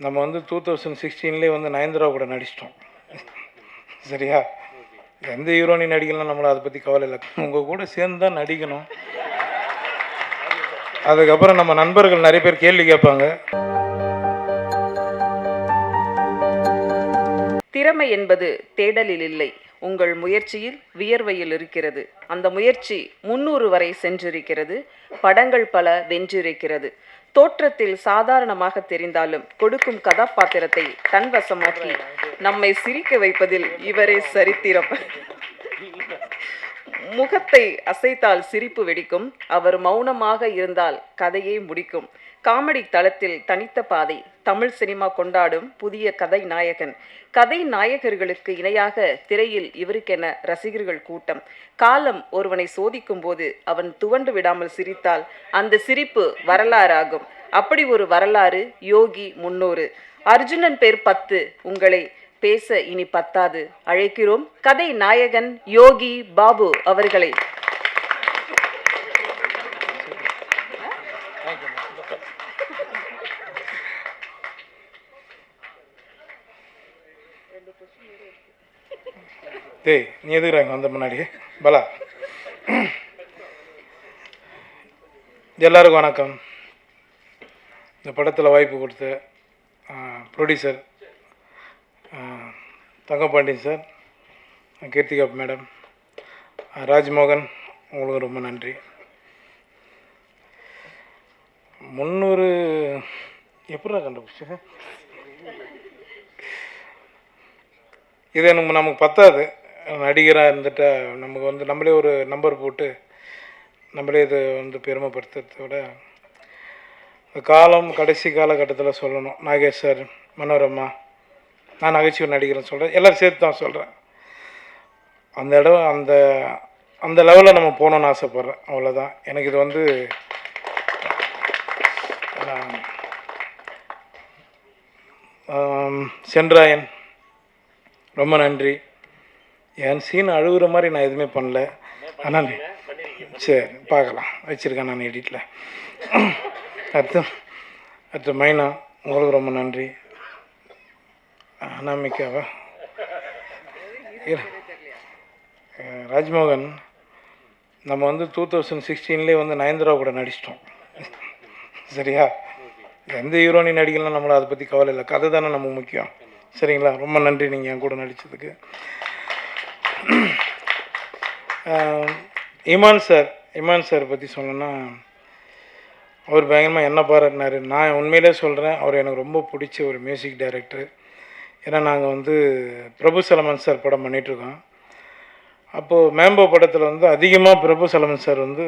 நம்ம வந்து 2016 வந்து நயன்தாரா கூட நடிச்சிட்டோம். சரியா? எந்த ஹீரோனி நடிக்கலாம், நம்மளை அதை பற்றி கவலை இல்லை. உங்கள் கூட சேர்ந்து தான் நடிக்கணும். அதுக்கப்புறம் நம்ம நண்பர்கள் நிறைய பேர் கேள்வி கேட்பாங்க. திறமை என்பது தேடலில் இல்லை, உங்கள் முயற்சியில் வியர்வையில் இருக்கிறது. அந்த முயற்சி 300 வரை சென்றிருக்கிறது. படங்கள் பல வென்றிருக்கிறது. தோற்றத்தில் சாதாரணமாக தெரிந்தாலும் கொடுக்கும் கதாபாத்திரத்தை தன்வசமாக்கி நம்மை சிரிக்க வைப்பதில் இவரே சரித்திரம். முகத்தை அசைத்தால் சிரிப்பு வெடிக்கும், அவர் மௌனமாக இருந்தால் கதையை முடிக்கும். காமெடி தளத்தில் தனித்த பாதை, தமிழ் சினிமா கொண்டாடும் புதிய கதை நாயகன். கதை நாயகர்களுக்கு இணையாக திரையில் இவருக்கென ரசிகர்கள் கூட்டம். காலம் ஒருவனை சோதிக்கும் போது அவன் துவண்டு விடாமல் சிரித்தால் அந்த சிரிப்பு வரலாறாகும். அப்படி ஒரு வரலாறு யோகி 300. அர்ஜுனன் பேர் 10. உங்களை பேச இனி பத்தாது. அழைக்கிறோம் கதை நாயகன் யோகி பாபு அவர்களை. டேய், நீ எதுக்குறாங்க வந்த முன்னாடி பலா? எல்லாருக்கும் வணக்கம். இந்த படத்தில் வாய்ப்பு கொடுத்த producer Thangapandian sir, Keerthika madam, Rajmohan, உங்களுக்கு ரொம்ப நன்றி. 300 எப்படா கண்டுபிடிச்சு? இது நமக்கு பத்தாது. நடிகராக இருந்துட்டா நமக்கு வந்து நம்மளே ஒரு நம்பர் போட்டு நம்மளே இதை வந்து பெருமைப்படுத்துறத விட காலம் கடைசி காலகட்டத்தில் சொல்லணும். நாகேஷ் சார், மனோரமா, நான் நகைச்சுவை நடிகர்னு சொல்கிறேன், எல்லோரும் சேர்த்து தான் சொல்கிறேன். அந்த இடம் அந்த அந்த லெவலில் நம்ம போகணுன்னு ஆசைப்பட்றேன், அவ்வளோதான். எனக்கு இது வந்து சென்றாயன் ரொம்ப நன்றி. என் சீன் அழுகுற மாதிரி நான் எதுவுமே பண்ணல, ஆனால் சரி பார்க்கலாம், வச்சுருக்கேன் நான் எடிட்டில். அடுத்து மைனா, உங்களுக்கு ரொம்ப நன்றி. அனாமிக்காவா, ராஜ்மோகன், நம்ம வந்து 2016 வந்து நயன்தாரா கூட நடிச்சிட்டோம். சரியா? எந்த ஹீரோனி நடிக்கலாம், நம்மளை அதை பற்றி கவலை இல்லை, கதை தானே நமக்கு முக்கியம். சரிங்களா? ரொம்ப நன்றி நீங்கள் என் கூட நடித்ததுக்கு. இமான் சார் பற்றி சொல்லணுன்னா, அவர் பயங்கரமாக என்ன பாராட்டினார். நான் உண்மையிலே சொல்கிறேன், அவர் எனக்கு ரொம்ப பிடிச்ச ஒரு மியூசிக் டைரக்டர். ஏன்னா நாங்கள் வந்து பிரபு சலமன் சார் படம் பண்ணிகிட்ருக்கோம். அப்போது மேம்போ படத்தில் வந்து அதிகமாக பிரபு சலமன் சார் வந்து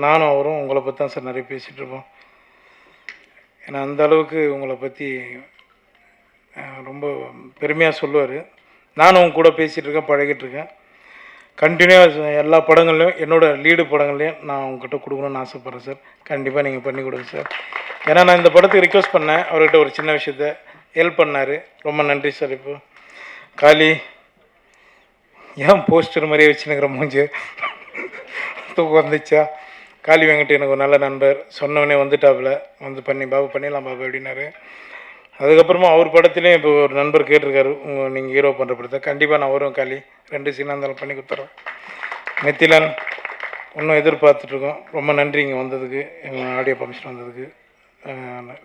நானும் அவரும் உங்களை பற்றி தான் சார் நிறைய பேசிகிட்ருப்போம். ஏன்னா அந்த அளவுக்கு உங்களை பற்றி ரொம்ப பெருமையாக சொல்லுவார். நானும் அவங்க கூட பேசிகிட்ருக்கேன், பழகிட்டுருக்கேன். கண்டினியூவாக எல்லா படங்கள்லையும், என்னோடய லீடு படங்கள்லையும் நான் உங்ககிட்ட கொடுக்கணுன்னு ஆசைப்பட்றேன் சார். கண்டிப்பாக நீங்கள் பண்ணி கொடுங்க சார். ஏன்னா நான் இந்த படத்துக்கு ரிக்வெஸ்ட் பண்ணேன், அவர்கிட்ட ஒரு சின்ன விஷயத்த ஹெல்ப் பண்ணார். ரொம்ப நன்றி சார். இப்போ காளி, ஏன் போஸ்டர் மாதிரியே வச்சுனுங்கிற மூஞ்சி தூக்கம் வந்துச்சா? காளி வெங்கட் எனக்கு ஒரு நல்ல நண்பர், சொன்னவனே வந்துட்டாப்புல, வந்து பாபு பண்ணிடலாம் பாபு அப்படின்னாரு. அதுக்கப்புறமா அவர் படத்துலேயும் இப்போ ஒரு நண்பர் கேட்டிருக்காரு, நீங்கள் ஹீரோ பண்ணுற படத்தை. கண்டிப்பாக நான் வரும் காளி, 2 சீனாக இருந்தாலும் பண்ணி கொடுத்துட்றேன். நெத்திலன் இன்னும் எதிர்பார்த்துட்ருக்கோம். ரொம்ப நன்றி இங்கே வந்ததுக்கு, எங்கள் ஆடியோ ஃபங்க்ஷன் வந்ததுக்கு.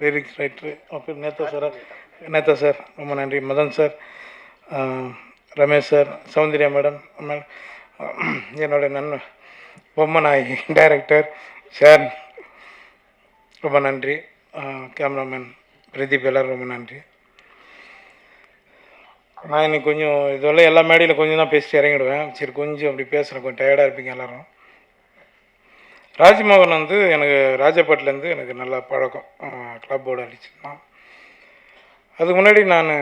லிரிக்ஸ் ரைட்டரு அப்புறம் நேதா சார் ரொம்ப நன்றி. Madan sir, Ramesh sir, Soundarya madam, என்னோடய நண்பன் பொம்மநாயகி டைரக்டர் சார் ரொம்ப நன்றி. கேமராமேன் பிரதீப், எல்லோரும் ரொம்ப நன்றி. நான் இன்னைக்கு கொஞ்சம் இதெல்லாம் எல்லா மேடையில் கொஞ்சம் தான் பேசிட்டு இறங்கிடுவேன். சரி, கொஞ்சம் அப்படி பேசுகிறேன், கொஞ்சம் டயர்டாக இருப்பீங்க எல்லோரும். ராஜ்மோகன் வந்து எனக்கு ராஜபாட்டிலேருந்து எனக்கு நல்லா பழக்கம், கிளப்போடு அடிச்சுருந்தான். அதுக்கு முன்னாடி நான்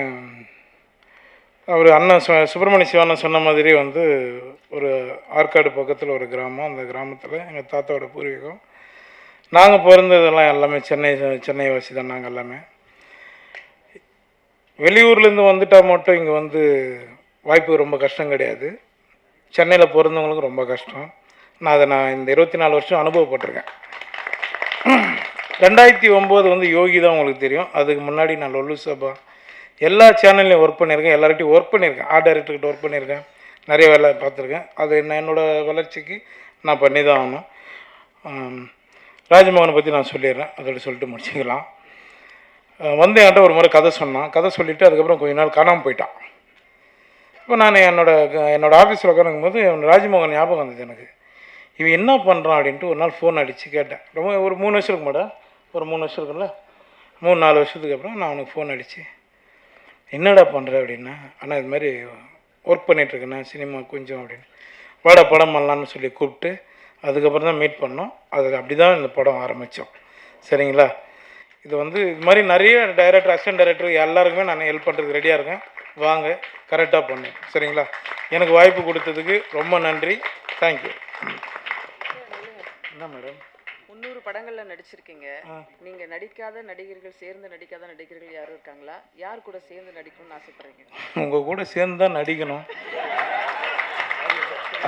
அவர் அண்ணன் சுப்பிரமணிய சிவானன் சொன்ன மாதிரி வந்து ஒரு ஆற்காடு பக்கத்தில் ஒரு கிராமம், அந்த கிராமத்தில் எங்கள் தாத்தாவோட பூர்வீகம். நாங்கள் பிறந்ததெல்லாம் எல்லாமே சென்னை வாசி தான். நாங்கள் எல்லாமே வெளியூர்லேருந்து வந்துட்டால் மட்டும் இங்கே வந்து வாய்ப்பு ரொம்ப கஷ்டம் கிடையாது. சென்னையில் பிறந்தவங்களுக்கு ரொம்ப கஷ்டம். நான் இந்த 24 வருஷம் அனுபவப்பட்டிருக்கேன். 2009 வந்து யோகி தான் உங்களுக்கு தெரியும். அதுக்கு முன்னாடி நான் லொல்லு சபா எல்லா சேனல்லையும் ஒர்க் பண்ணியிருக்கேன். எல்லார்கிட்டையும் ஒர்க் பண்ணியிருக்கேன். ஆர்ட் டைரக்டர்கிட்ட ஒர்க் பண்ணியிருக்கேன். நிறைய வேலை பார்த்துருக்கேன். அது நான் என்னோடய வளர்ச்சிக்கு நான் பண்ணி தான் ஆகணும். ராஜ்மோகனை பற்றி நான் சொல்லிடுறேன். அதோட சொல்லிட்டு முடிச்சுக்கலாம். வந்து என்கிட்ட ஒரு முறை கதை சொன்னான். கதை சொல்லிவிட்டு அதுக்கப்புறம் கொஞ்ச நாள் காணாமல் போயிட்டான். இப்போ நான் என்னோடய ஆஃபீஸில் உட்காந்துக்கும்போது ராஜ்மோகன் ஞாபகம் வந்தது எனக்கு. இவன் என்ன பண்ணுறான் அப்படின்ட்டு ஒரு நாள் ஃபோன் அடித்து கேட்டேன். ரொம்ப ஒரு 3 வருஷம் இருக்குமாடா, ஒரு 3 வருஷம் இருக்குல்ல, 3-4 வருஷத்துக்கு அப்புறம் நான் அவனுக்கு ஃபோன் அடித்து என்னடா பண்ணுற அப்படின்னா, ஆனால் இது மாதிரி ஒர்க் பண்ணிகிட்ருக்கேண்ணா சினிமா கொஞ்சம் அப்படின்னு, வாடா படம் பண்ணலான்னு சொல்லி கூப்பிட்டு அதுக்கப்புறம் தான் மீட் பண்ணோம். அது அப்படி தான் இந்த படம் ஆரம்பித்தோம். சரிங்களா? இது வந்து இது மாதிரி நிறைய டைரக்டர், அசிஸ்டன்ட் டைரக்டர் எல்லாருக்குமே நான் ஹெல்ப் பண்ணுறதுக்கு ரெடியாக இருக்கேன். வாங்க, கரெக்டாக பண்ணு. சரிங்களா? எனக்கு வாய்ப்பு கொடுத்ததுக்கு ரொம்ப நன்றி. தேங்க்யூ. என்ன மேடம், 300 படங்கள்ல நடிச்சிருக்கீங்க. நீங்க நடிக்காத நடிகர்கள், சேர்ந்து நடிக்காத நடிகர்கள் யாரும் இருக்காங்களா? யார் கூட சேர்ந்து நடிக்கணும்னு ஆசைப்படுறீங்க? உங்கள் கூட சேர்ந்து தான் நடிக்கணும்.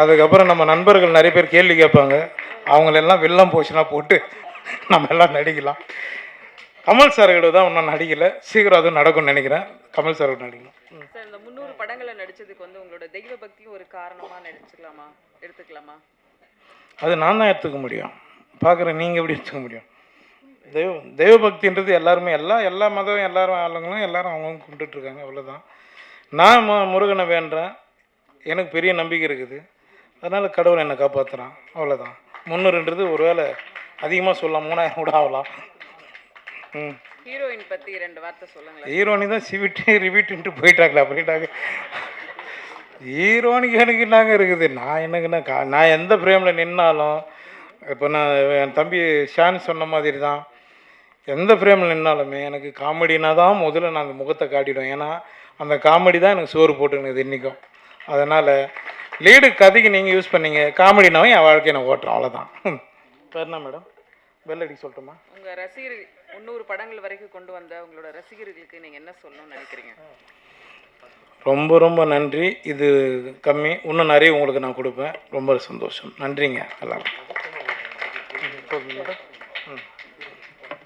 அதுக்கப்புறம் நம்ம நண்பர்கள் நிறைய பேர் கேள்வி கேட்பாங்க. அவங்களெல்லாம் வெள்ளம் போச்சுன்னா போட்டு நம்ம எல்லாம் நடிக்கலாம். கமல் சார்கிட்ட தான் இன்னும் நடிக்கலை. சீக்கிரம் அதுவும் நடக்கும்னு நினைக்கிறேன். கமல் சார் நடிக்கணும். சார், இந்த 300 படங்களை நடிச்சதுக்கு வந்து உங்களோட தெய்வ பக்தியும் ஒரு காரணமாக எடுத்துக்கலாமா? அது நான் தான் எடுத்துக்க முடியும். பார்க்குறேன், நீங்கள் எப்படி எடுத்துக்க முடியும்? தெய்வ பக்தின்றது எல்லாருமே எல்லா மதம் எல்லாரும் ஆளுங்களும் எல்லாரும் அவங்கவுங்க கும்பிட்டுட்ருக்காங்க. அவ்வளோதான். நான் முருகனை வேண்டுறேன். எனக்கு பெரிய நம்பிக்கை இருக்குது. அதனால் கடவுள் என்னை காப்பாற்றுறான். அவ்வளோதான். 300ன்றது ஒரு வேளை அதிகமாக சொல்லலாம், 3000 கூட ஆகலாம். ஹீரோயின் பற்றி 2 வார்த்தை சொல்லுங்களேன். ஹீரோனி தான் சிவிட்டு ரிவிட்டுன்ட்டு போயிட்டாங்களா அப்படின்ட்டாங்க. ஹீரோனிக்கு எனக்கு என்னங்க இருக்குது? நான் என்னங்கன்னா நான் எந்த ஃப்ரேமில் நின்னாலும், இப்போ நான் என் தம்பி ஷான் சொன்ன மாதிரி தான், எந்த ஃப்ரேமில் நின்னாலுமே எனக்கு காமெடினா தான் முதல்ல நான் அந்த முகத்தை காட்டிவிடுவேன். ஏன்னா அந்த காமெடி தான் எனக்கு சோறு போட்டுனுது இன்றைக்கும். அதனால் லீடு கதைக்கு நீங்கள் யூஸ் பண்ணீங்க, காமெடினாவும் என் வாழ்க்கையை நான் ஓட்டுறோம். அவ்வளோதான். வேறு என்ன மேடம், பெல் அடிக்க சொல்லட்டுமா? உங்கள் ரசிகர் 300 படங்கள் வரைக்கும் கொண்டு வந்த உங்களோட ரசிகர்களுக்கு நீங்கள் என்ன சொல்லணும்னு நினைக்கிறீங்க? ரொம்ப ரொம்ப நன்றி. இது கம்மி, இன்னும் நிறைய உங்களுக்கு நான் கொடுப்பேன். ரொம்ப சந்தோஷம். நன்றிங்க எல்லாரும்.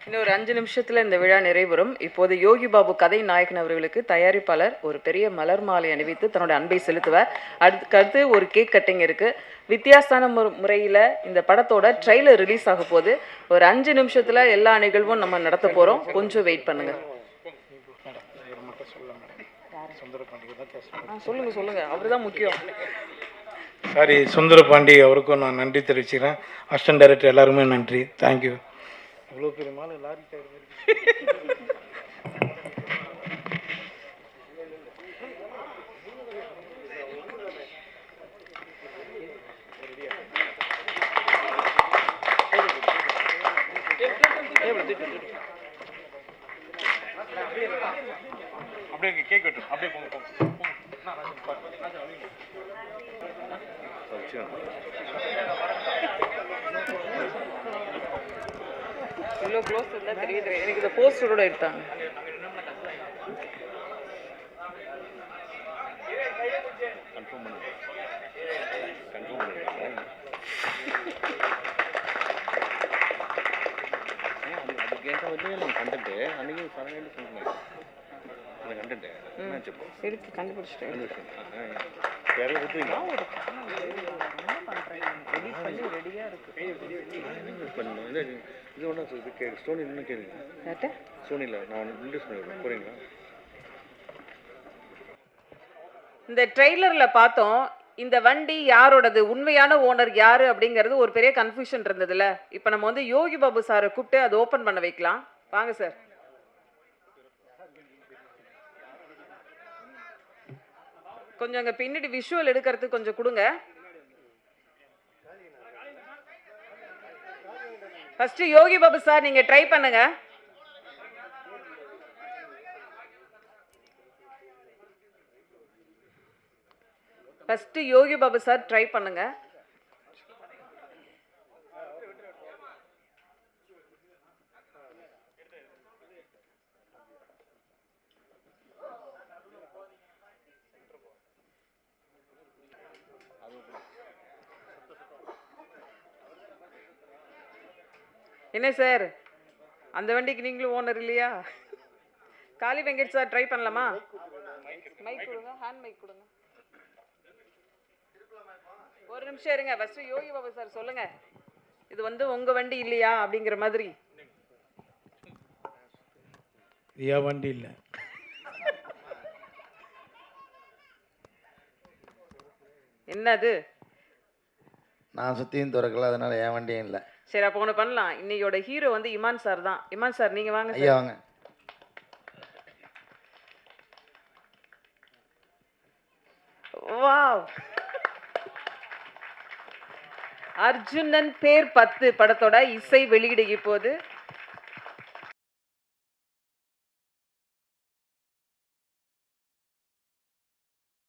இன்னும் ஒரு 5 நிமிஷத்தில் இந்த விழா நிறைவுறும். இப்போது யோகி பாபு கதை நாயகன் அவர்களுக்கு தயாரிப்பாளர் ஒரு பெரிய மலர் மாலை அணிவித்து தன்னோட அன்பை செலுத்துவார். அடுத்து ஒரு கேக் கட்டிங் இருக்குது. வித்தியாசமான முறையில் இந்த படத்தோட ட்ரெய்லர் ரிலீஸ் ஆக போது. ஒரு 5 நிமிஷத்தில் எல்லா நிகழ்வும் நம்ம நடத்த போகிறோம். கொஞ்சம் வெயிட் பண்ணுங்கள். சொல்லுங்கள், அவர் தான் முக்கியம். சாரி, சுந்தரபாண்டி அவருக்கும் நான் நன்றி தெரிவிச்சுக்கிறேன். அசிஸ்டன்ட் டைரக்டர் எல்லாருமே நன்றி. தேங்க்யூ. இவ்வளோ பெரிய மாலை லாரி டயர் அப்படியே கேக் வெட்டும். அப்படியே போங்க. இவ்வளோ க்ளோஸ் இருந்தால் தெரியுது. எனக்கு இந்த போஸ்டரோட எடுத்தாங்க. இருக்கு, கண்டுபிடிச்சிட்டேன். ரெடியாக இருக்கு. இது ஒன்றா ஸ்டோனி இன்னும் கேளுங்க. சோனியில் நான் இன்ட்ரெஸ்ட் பண்ணிடுறேன், போகிறீங்களா? இந்த ட்ரெய்லரில் பார்த்தோம். இந்த வண்டி யாரோடது, உண்மையான ஓனர் யாரு அப்படிங்கிறது ஒரு பெரிய கன்ஃபியூஷன் இருந்ததுல. இப்போ நம்ம வந்து யோகி பாபு சாரை கூப்பிட்டு அதை ஓப்பன் பண்ண வைக்கலாம். வாங்க சார். கொஞ்சம் அங்கே பின்னாடி விஷுவல் எடுக்கிறதுக்கு கொஞ்சம் கொடுங்க. ஃபர்ஸ்ட் யோகி பாபு சார் நீங்க ட்ரை பண்ணுங்க. First Yogi Babu sir try பண்ணுங்க. என்ன சார், அந்த வண்டிக்கு நீங்களும் ஓனர் இல்லையா? காளி வெங்கட் சார் ட்ரை பண்ணலாமா? மைக் கொடுங்க, ஹேண்ட் மைக் கொடுங்க. ஒரு நிமிஷம் இருங்க, ஃபர்ஸ்ட் யோகி பாபு சார் சொல்லுங்க, இது வந்து உங்க வண்டி இல்லையா அப்படிங்கிற மாதிரி. என் வண்டி இல்லை. என்னது? நான் சுற்றியும் திறக்கல, அதனால என் வண்டியும் இல்லை. சரி, அப்போ ஒன்று பண்ணலாம். இன்னையோட ஹீரோ வந்து இமான் சார் தான். இமான் சார் நீங்க வாங்க ஐயா சார். வாங்க. வாவ்! அர்ஜுனன் பேர் 10 படத்தோட இசை வெளியிட இப்போது